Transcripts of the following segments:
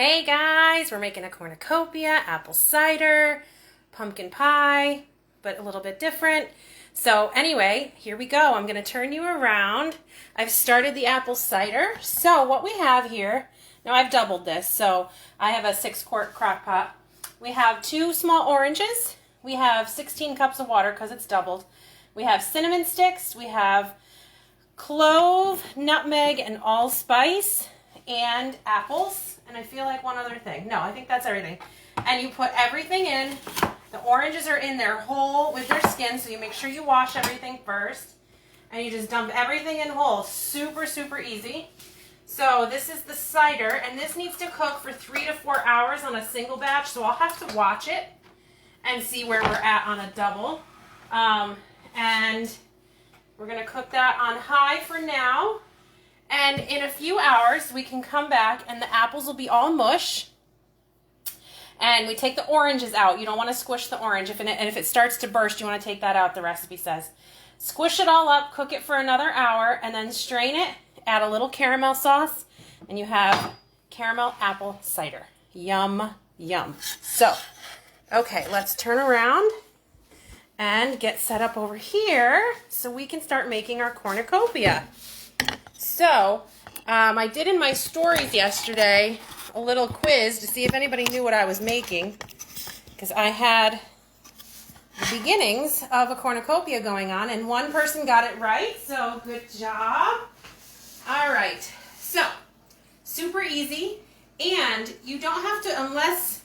Hey guys, we're making a cornucopia, apple cider, pumpkin pie, but a little bit different. So anyway, here we go. I'm going to turn you around. I've started the apple cider. So what we have here, now I've doubled this, so I have a 6-quart crock pot. We have 2 small oranges. We have 16 cups of water because it's doubled. We have cinnamon sticks. We have clove, nutmeg, and allspice, and apples. And I feel like one other thing. No, I think that's everything. And you put everything in. The oranges are in there whole with their skin, so you make sure you wash everything first. And you just dump everything in whole. Super, super easy. So this is the cider, and this needs to cook for 3 to 4 hours on a single batch, so I'll have to watch it and see where we're at on a double. And we're going to cook that on high for now. And in a few hours, we can come back and the apples will be all mush. And we take the oranges out. You don't want to squish the orange. And if it starts to burst, you want to take that out, the recipe says. Squish it all up, cook it for another hour, and then strain it. Add a little caramel sauce, and you have caramel apple cider. Yum, yum. So, okay, let's turn around and get set up over here so we can start making our cornucopia. So, I did in my stories yesterday a little quiz to see if anybody knew what I was making, because I had the beginnings of a cornucopia going on, and one person got it right, so good job. All right, so super easy, and you don't have to, unless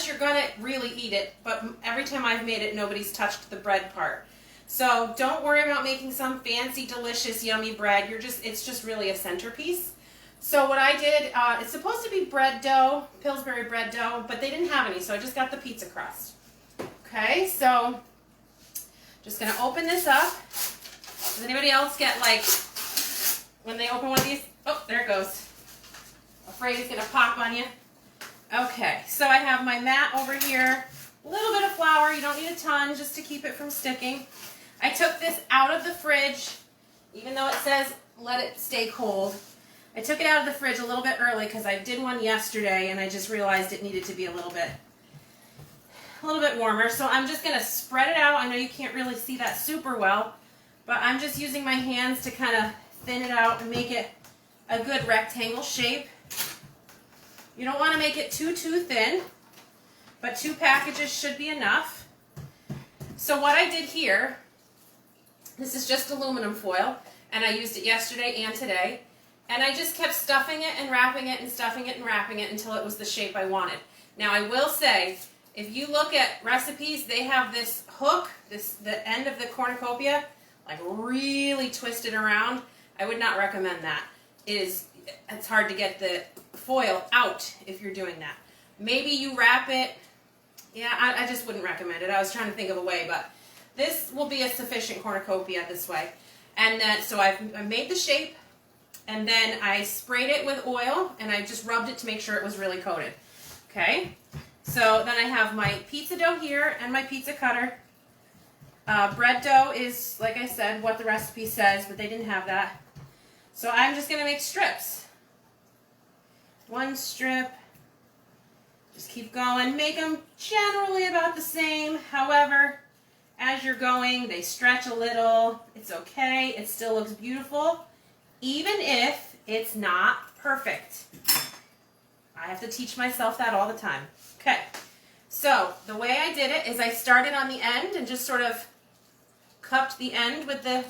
you're going to really eat it, but every time I've made it, nobody's touched the bread part. So don't worry about making some fancy, delicious, yummy bread. It's just really a centerpiece. So what I did, it's supposed to be bread dough, Pillsbury bread dough, but they didn't have any, so I just got the pizza crust. Okay, so just going to open this up. Does anybody else get, like, when they open one of these? Oh, there it goes. Afraid it's going to pop on you. Okay, so I have my mat over here. A little bit of flour. You don't need a ton, just to keep it from sticking. I took this out of the fridge, even though it says let it stay cold. I took it out of the fridge a little bit early because I did one yesterday and I just realized it needed to be a little bit warmer. So I'm just going to spread it out. I know you can't really see that super well, but I'm just using my hands to kind of thin it out and make it a good rectangle shape. You don't want to make it too thin, but 2 packages should be enough. So what I did here, this is just aluminum foil, and I used it yesterday and today, and I just kept stuffing it and wrapping it and stuffing it and wrapping it until it was the shape I wanted. Now I will say, if you look at recipes, they have this hook, the end of the cornucopia, like really twisted around. I would not recommend that. It's hard to get the foil out if you're doing that. Maybe you wrap it. Yeah, I just wouldn't recommend it. I was trying to think of a way, but this will be a sufficient cornucopia this way. And then, so I made the shape, and then I sprayed it with oil, and I just rubbed it to make sure it was really coated. Okay? So then I have my pizza dough here and my pizza cutter. Bread dough is, like I said, what the recipe says, but they didn't have that. So I'm just going to make strips. 1 strip. Just keep going. Make them generally about the same. However, as you're going, they stretch a little. It's okay. It still looks beautiful, even if it's not perfect. I have to teach myself that all the time. Okay. So the way I did it is I started on the end and just sort of cupped the end with the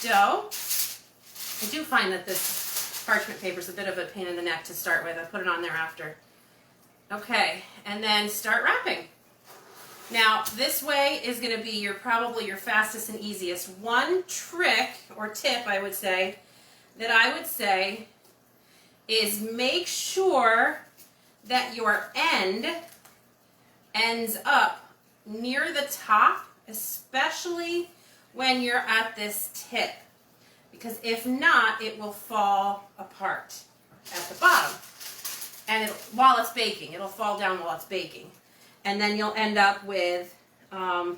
dough. I do find that this parchment paper is a bit of a pain in the neck to start with. I put it on there after. Okay, and then start wrapping. Now, this way is going to be probably your fastest and easiest. One trick, or tip, I would say, is make sure that your end ends up near the top, especially when you're at this tip. Because if not, it will fall apart at the bottom. And while it's baking, it'll fall down while it's baking. And then you'll end up with an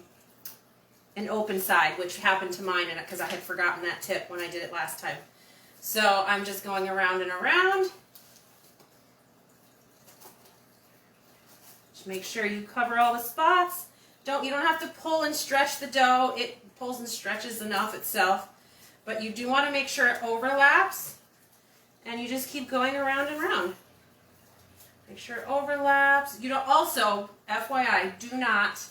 open side, which happened to mine because I had forgotten that tip when I did it last time. So I'm just going around and around. Just make sure you cover all the spots. You don't have to pull and stretch the dough. It pulls and stretches enough itself. But you do want to make sure it overlaps. And you just keep going around and around. Make sure it overlaps. You don't also, FYI, do not,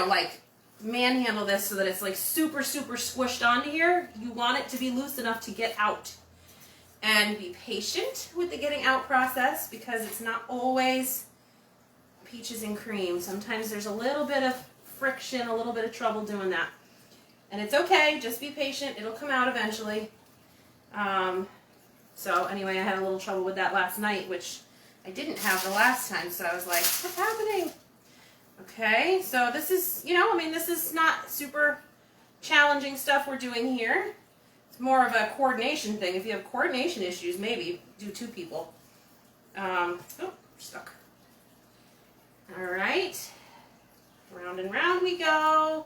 like manhandle this so that it's like super, super squished onto here. You want it to be loose enough to get out. And be patient with the getting out process because it's not always peaches and cream. Sometimes there's a little bit of friction, a little bit of trouble doing that. And it's okay, just be patient. It'll come out eventually. So anyway, I had a little trouble with that last night, which I didn't have the last time. So I was like, what's happening? Okay, so this is, this is not super challenging stuff we're doing here. It's more of a coordination thing. If you have coordination issues, maybe do 2 people. Oh, stuck. All right, round and round we go.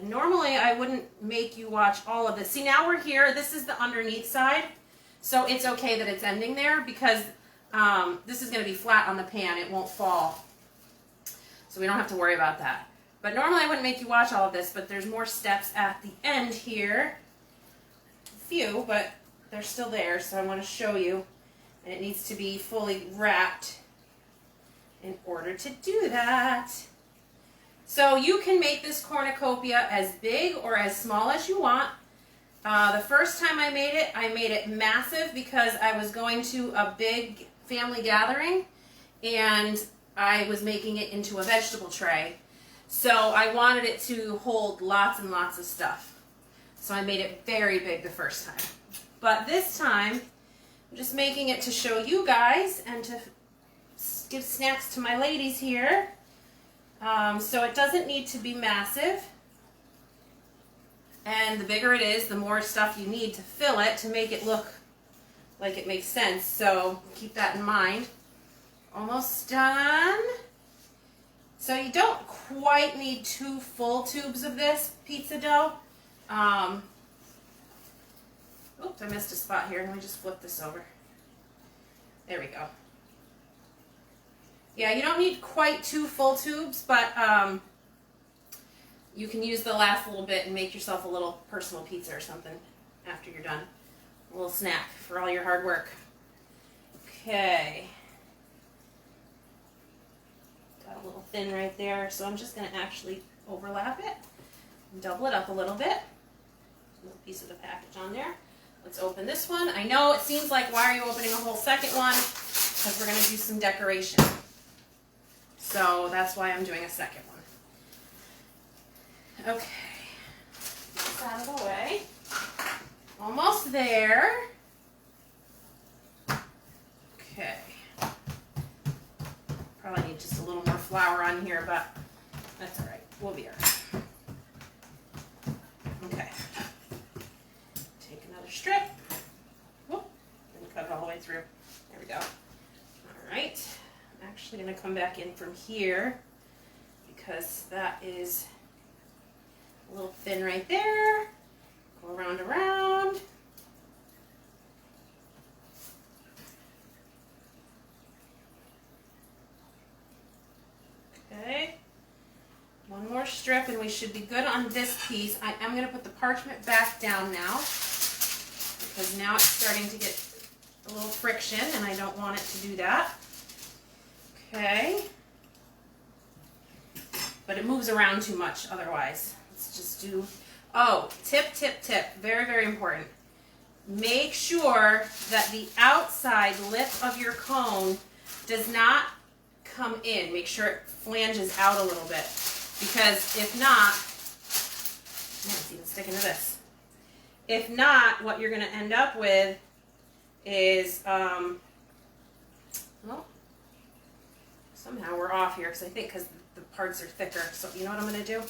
And normally I wouldn't make you watch all of this. See, now we're here. This is the underneath side. So it's okay that it's ending there because this is going to be flat on the pan. It won't fall. So we don't have to worry about that. But normally I wouldn't make you watch all of this, but there's more steps at the end here. A few, but they're still there. So I want to show you. And it needs to be fully wrapped in order to do that. So you can make this cornucopia as big or as small as you want. The first time I made it massive because I was going to a big family gathering and I was making it into a vegetable tray. So I wanted it to hold lots and lots of stuff. So I made it very big the first time. But this time, I'm just making it to show you guys and to give snacks to my ladies here. So it doesn't need to be massive. And the bigger it is, the more stuff you need to fill it to make it look like it makes sense. So keep that in mind. Almost done. So you don't quite need 2 full tubes of this pizza dough. Oops, I missed a spot here. Let me just flip this over. There we go. Yeah, you don't need quite 2 full tubes, but you can use the last little bit and make yourself a little personal pizza or something after you're done. A little snack for all your hard work. Okay. Got a little thin right there, so I'm just going to actually overlap it and double it up a little bit. A little piece of the package on there. Let's open this one. I know it seems like, why are you opening a whole second one? Because we're going to do some decoration. So that's why I'm doing a second one. Okay. Get this out of the way. Almost there. Okay. Probably need just a little more flour on here, but that's all right. We'll be all right. Okay. Take another strip. Whoop. And cut it all the way through. There we go. All right. I'm actually going to come back in from here because that is a little thin right there. Go around. Okay. One more strip and we should be good on this piece. I am going to put the parchment back down now because now it's starting to get a little friction and I don't want it to do that. Okay. But it moves around too much otherwise. Let's just do, oh, tip. Very, very important. Make sure that the outside lip of your cone does not come in. Make sure it flanges out a little bit. Because if not, man, it's even sticking to this. If not, what you're going to end up with is, well, somehow we're off here because I think because the parts are thicker. So you know what I'm going to do?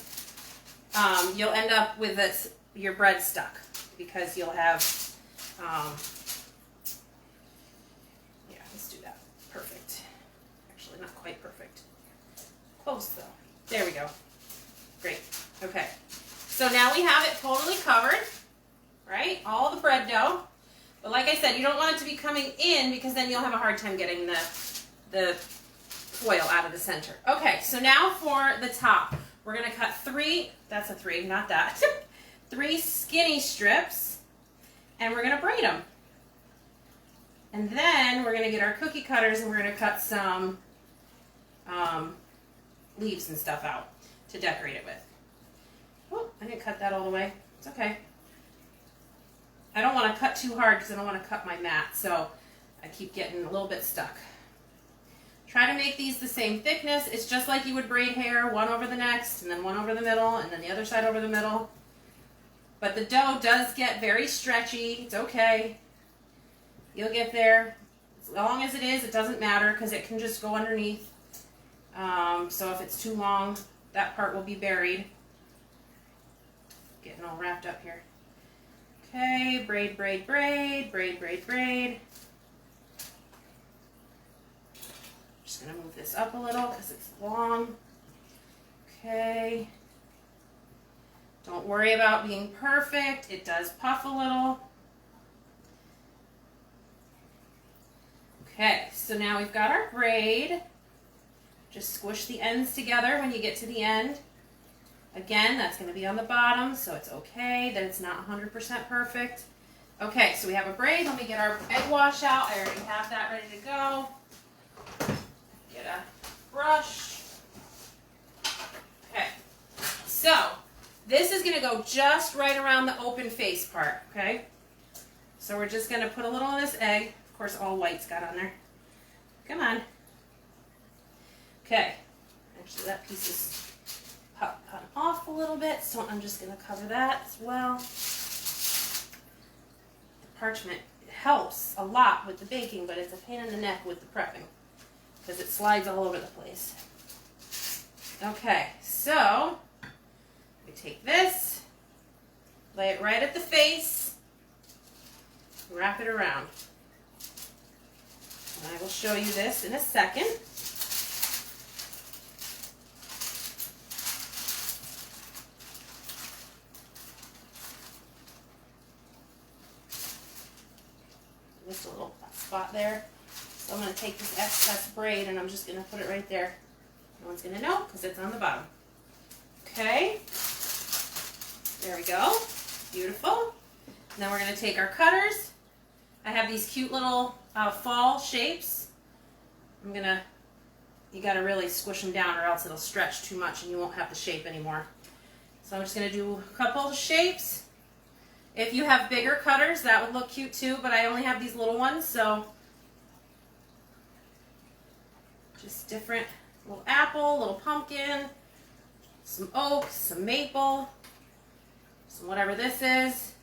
You'll end up with this, your bread stuck because you'll have, yeah, let's do that. Perfect. Actually, not quite perfect. Close though. There we go. Great. Okay. So now we have it totally covered, right? All the bread dough. But like I said, you don't want it to be coming in because then you'll have a hard time getting the foil out of the center. Okay, so now for the top. We're going to cut 3, that's a 3, not that, 3 skinny strips, and we're going to braid them. And then we're going to get our cookie cutters and we're going to cut some leaves and stuff out to decorate it with. Oh, I didn't cut that all the way. It's okay. I don't want to cut too hard because I don't want to cut my mat, so I keep getting a little bit stuck. Try to make these the same thickness. It's just like you would braid hair, one over the next, and then one over the middle, and then the other side over the middle. But the dough does get very stretchy. It's okay. You'll get there. As long as it is, it doesn't matter because it can just go underneath. So if it's too long, that part will be buried. Getting all wrapped up here. Okay, braid, braid, braid, braid, braid, braid. Just going to move this up a little because it's long. Okay. Don't worry about being perfect. It does puff a little. Okay, so now we've got our braid. Just squish the ends together when you get to the end. Again, that's going to be on the bottom, so it's okay that it's not 100% perfect. Okay, so we have a braid. Let me get our egg wash out. I already have that ready to go. Get a brush. Okay, so this is going to go just right around the open face part, okay? So we're just going to put a little of this egg. Of course, all white's got on there. Come on. Okay, actually that piece is cut off a little bit, so I'm just going to cover that as well. The parchment helps a lot with the baking, but it's a pain in the neck with the prepping because it slides all over the place. Okay, so we take this, lay it right at the face, wrap it around. And I will show you this in a second. Just a little spot there. So I'm going to take this excess braid and I'm just going to put it right there. No one's going to know because it's on the bottom. Okay. There we go. Beautiful. And then we're going to take our cutters. I have these cute little fall shapes. You got to really squish them down or else it'll stretch too much and you won't have the shape anymore. So I'm just going to do a couple of shapes. If you have bigger cutters, that would look cute too, but I only have these little ones, so just different little apple, little pumpkin, some oak, some maple, some whatever this is.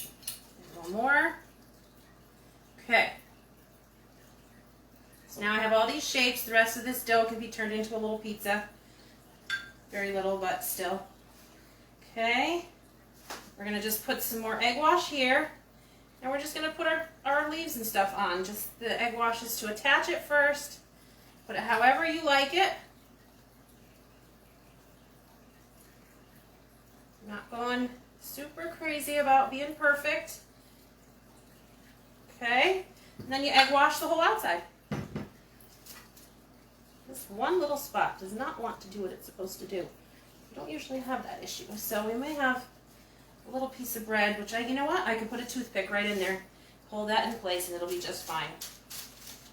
A little more. Okay. So now I have all these shapes. The rest of this dough can be turned into a little pizza. Very little, but still. Okay, we're going to just put some more egg wash here, and we're just going to put our leaves and stuff on. Just the egg wash is to attach it first. Put it however you like it. Not going super crazy about being perfect. Okay, and then you egg wash the whole outside. This one little spot does not want to do what it's supposed to do. We don't usually have that issue, so we may have a little piece of bread, which you know what? I can put a toothpick right in there, hold that in place, and it'll be just fine.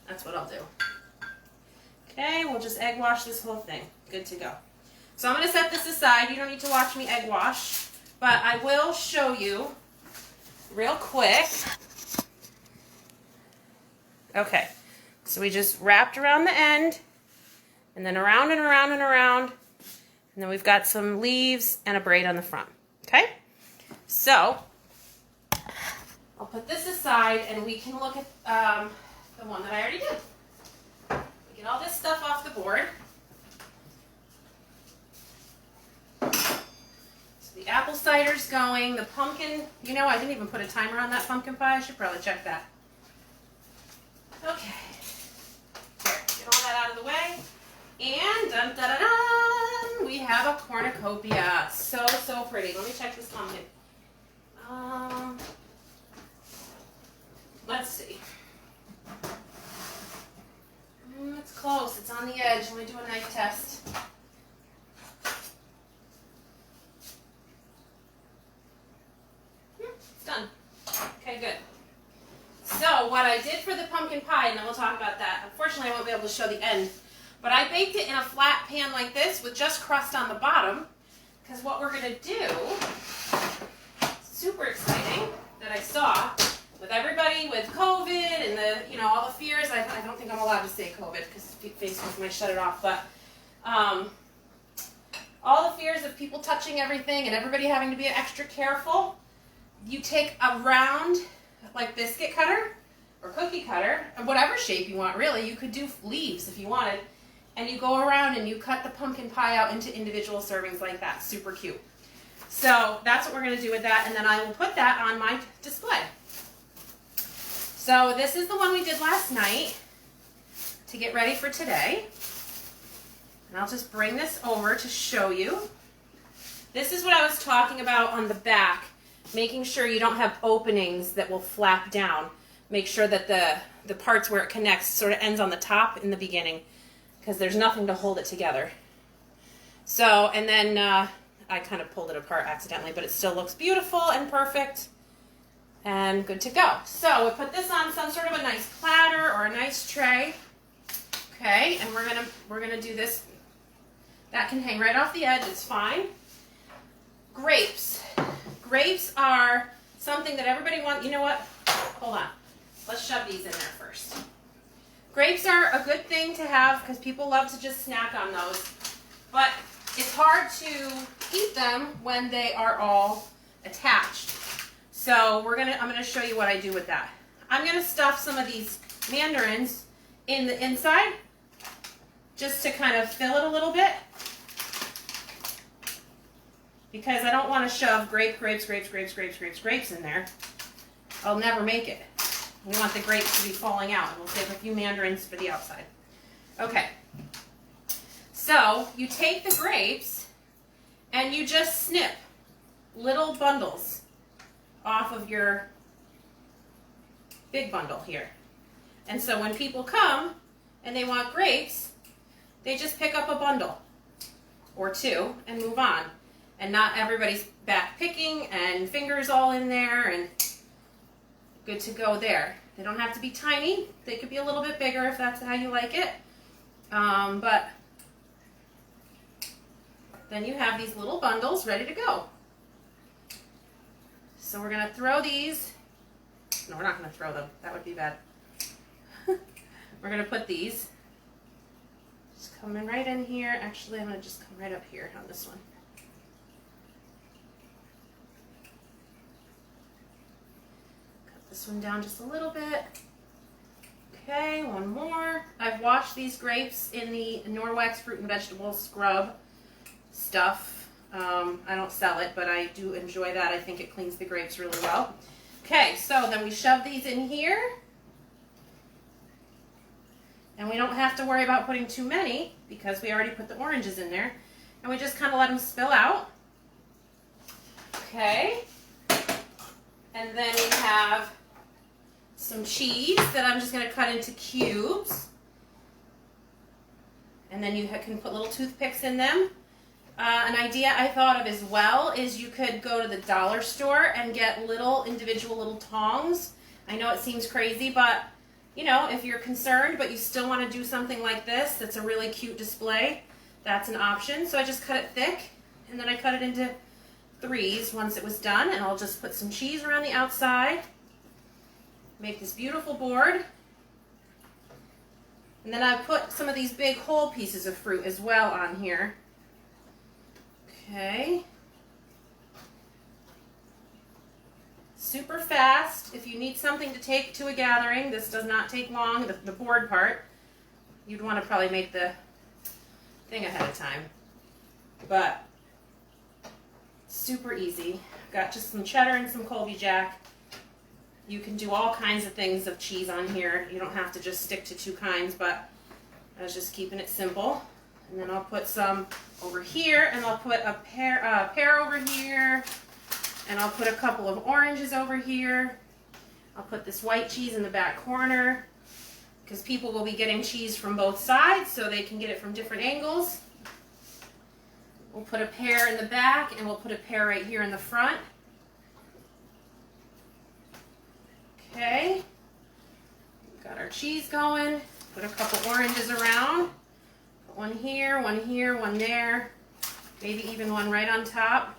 That's what I'll do. Okay, we'll just egg wash this whole thing. Good to go. So I'm going to set this aside. You don't need to watch me egg wash, but I will show you real quick. Okay, so we just wrapped around the end, and then around and around and around. And then we've got some leaves and a braid on the front. Okay? So, I'll put this aside and we can look at the one that I already did. We get all this stuff off the board. So the apple cider's going. The pumpkin, you know, I didn't even put a timer on that pumpkin pie. I should probably check that. Okay. There, get all that out of the way. And dun, dun, dun, dun, we have a cornucopia. So, so pretty. Let me check this pumpkin. see. It's close. It's on the edge. Let me do a knife test. It's done. Okay, good. So what I did for the pumpkin pie, and then we'll talk about that. Unfortunately, I won't be able to show the end. But I baked it in a flat pan like this with just crust on the bottom. Because what we're going to do, super exciting, that I saw with everybody with COVID and the, you know, all the fears. I don't think I'm allowed to say COVID because Facebook might shut it off. But all the fears of people touching everything and everybody having to be extra careful. You take a round, like biscuit cutter or cookie cutter, or whatever shape you want really. You could do leaves if you wanted. And you go around and you cut the pumpkin pie out into individual servings like that. Super cute. So that's what we're going to do with that. And then I will put that on my display. So this is the one we did last night to get ready for today. And I'll just bring this over to show you. This is what I was talking about on the back. Making sure you don't have openings that will flap down. Make sure that the parts where it connects sort of ends on the top in the beginning, because there's nothing to hold it together. So, and then I kind of pulled it apart accidentally, but it still looks beautiful and perfect and good to go. So we put this on some sort of a nice platter or a nice tray. Okay, and we're gonna do this. That can hang right off the edge, it's fine. Grapes. Grapes are something that everybody wants. You know what? Hold on. Let's shove these in there first. Grapes are a good thing to have because people love to just snack on those. But it's hard to eat them when they are all attached. So I'm gonna show you what I do with that. I'm gonna stuff some of these mandarins in the inside just to kind of fill it a little bit. Because I don't want to shove grapes in there. I'll never make it. We want the grapes to be falling out, and we'll save a few mandarins for the outside. Okay. So you take the grapes and you just snip little bundles off of your big bundle here. And so when people come and they want grapes, they just pick up a bundle or two and move on. And not everybody's back picking and fingers all in there and good to go there. They don't have to be tiny. They could be a little bit bigger if that's how you like it. But then you have these little bundles ready to go. So we're going to throw these. No, we're not going to throw them. That would be bad. We're going to put these. Just coming right in here. Actually, I'm going to just come right up here on this one. This one down just a little bit. Okay, one more. I've washed these grapes in the Norwex fruit and vegetable scrub stuff. I don't sell it, but I do enjoy that. I think it cleans the grapes really well. Okay, so then we shove these in here. And we don't have to worry about putting too many because we already put the oranges in there. And we just kind of let them spill out. Okay. And then we have some cheese that I'm just going to cut into cubes. And then you can put little toothpicks in them. An idea I thought of as well is you could go to the dollar store and get individual little tongs. I know it seems crazy, but you know, if you're concerned but you still want to do something like this that's a really cute display, that's an option. So I just cut it thick and then I cut it into threes once it was done, and I'll just put some cheese around the outside. Make this beautiful board. And then I put some of these big whole pieces of fruit as well on here. Okay. Super fast. If you need something to take to a gathering, this does not take long, the board part. You'd want to probably make the thing ahead of time. But super easy. Got just some cheddar and some Colby Jack. You can do all kinds of things of cheese on here. You don't have to just stick to two kinds, but I was just keeping it simple. And then I'll put some over here, and I'll put a pear over here, and I'll put a couple of oranges over here. I'll put this white cheese in the back corner because people will be getting cheese from both sides so they can get it from different angles. We'll put a pear in the back and we'll put a pear right here in the front. Okay, got our cheese going. Put a couple oranges around. Put one here, one there. Maybe even one right on top.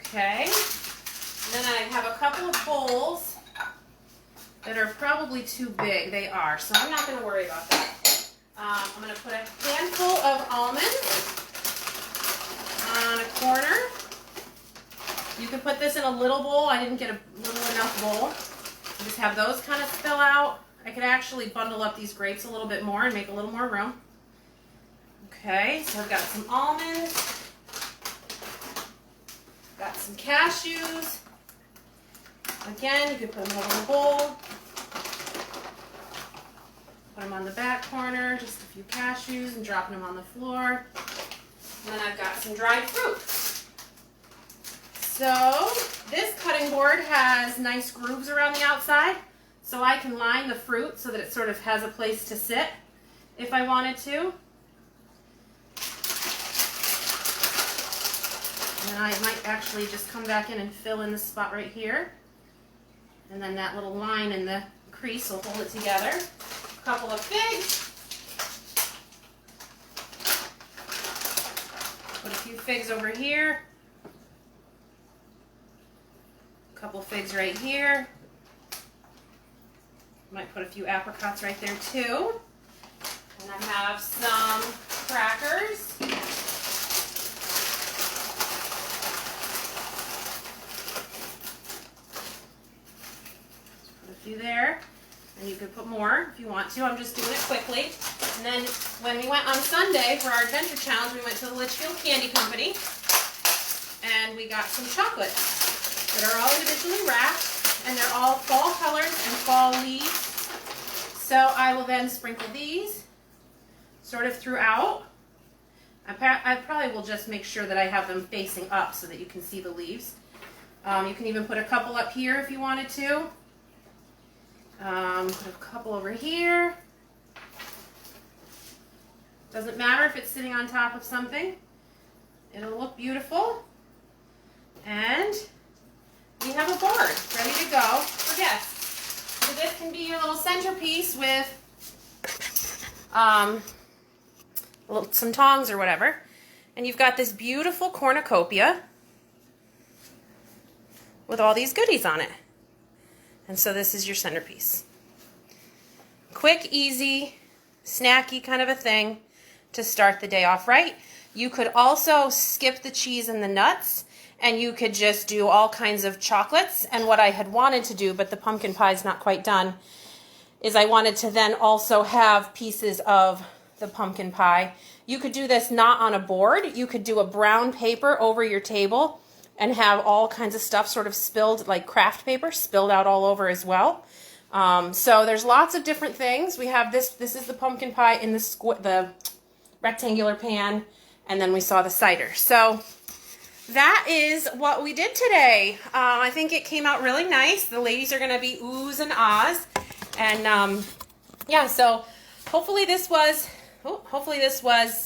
Okay. And then I have a couple of bowls that are probably too big. They are, so I'm not going to worry about that. I'm going to put a handful of almonds on a corner. You can put this in a little bowl. I didn't get a little enough bowl. Just have those kind of spill out. I could actually bundle up these grapes a little bit more and make a little more room. Okay, so I've got some almonds. Got some cashews. Again, you could put them in a little bowl. Put them on the back corner, just a few cashews, and dropping them on the floor. And then I've got some dried fruit. So this cutting board has nice grooves around the outside, so I can line the fruit so that it sort of has a place to sit if I wanted to. And I might actually just come back in and fill in the spot right here. And then that little line in the crease will hold it together. A couple of figs. Put a few figs over here. A couple figs right here. Might put a few apricots right there too. And I have some crackers. There, and you could put more if you want to. I'm just doing it quickly. And then when we went on Sunday for our adventure challenge, we went to the Litchfield Candy Company and we got some chocolates that are all individually wrapped, and they're all fall colors and fall leaves. So I will then sprinkle these sort of throughout. I probably will just make sure that I have them facing up so that you can see the leaves. You can even put a couple up here if you wanted to. Put a couple over here. Doesn't matter if it's sitting on top of something. It'll look beautiful. And we have a board ready to go for guests. So this can be your little centerpiece with some tongs or whatever. And you've got this beautiful cornucopia with all these goodies on it. And so this is your centerpiece. Quick, easy, snacky kind of a thing to start the day off right. You could also skip the cheese and the nuts, and you could just do all kinds of chocolates. And what I had wanted to do, but the pumpkin pie is not quite done, is I wanted to then also have pieces of the pumpkin pie. You could do this not on a board. You could do a brown paper over your table and have all kinds of stuff sort of spilled, like craft paper, spilled out all over as well. So there's lots of different things. We have this is the pumpkin pie in the rectangular pan, and then we saw the cider. So that is what we did today. I think it came out really nice. The ladies are gonna be oohs and ahs. And yeah, so hopefully this was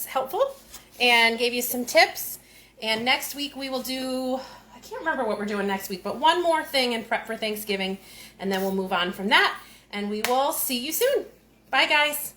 helpful and gave you some tips. And next week we will do, I can't remember what we're doing next week, but one more thing in prep for Thanksgiving, and then we'll move on from that. And we will see you soon. Bye, guys.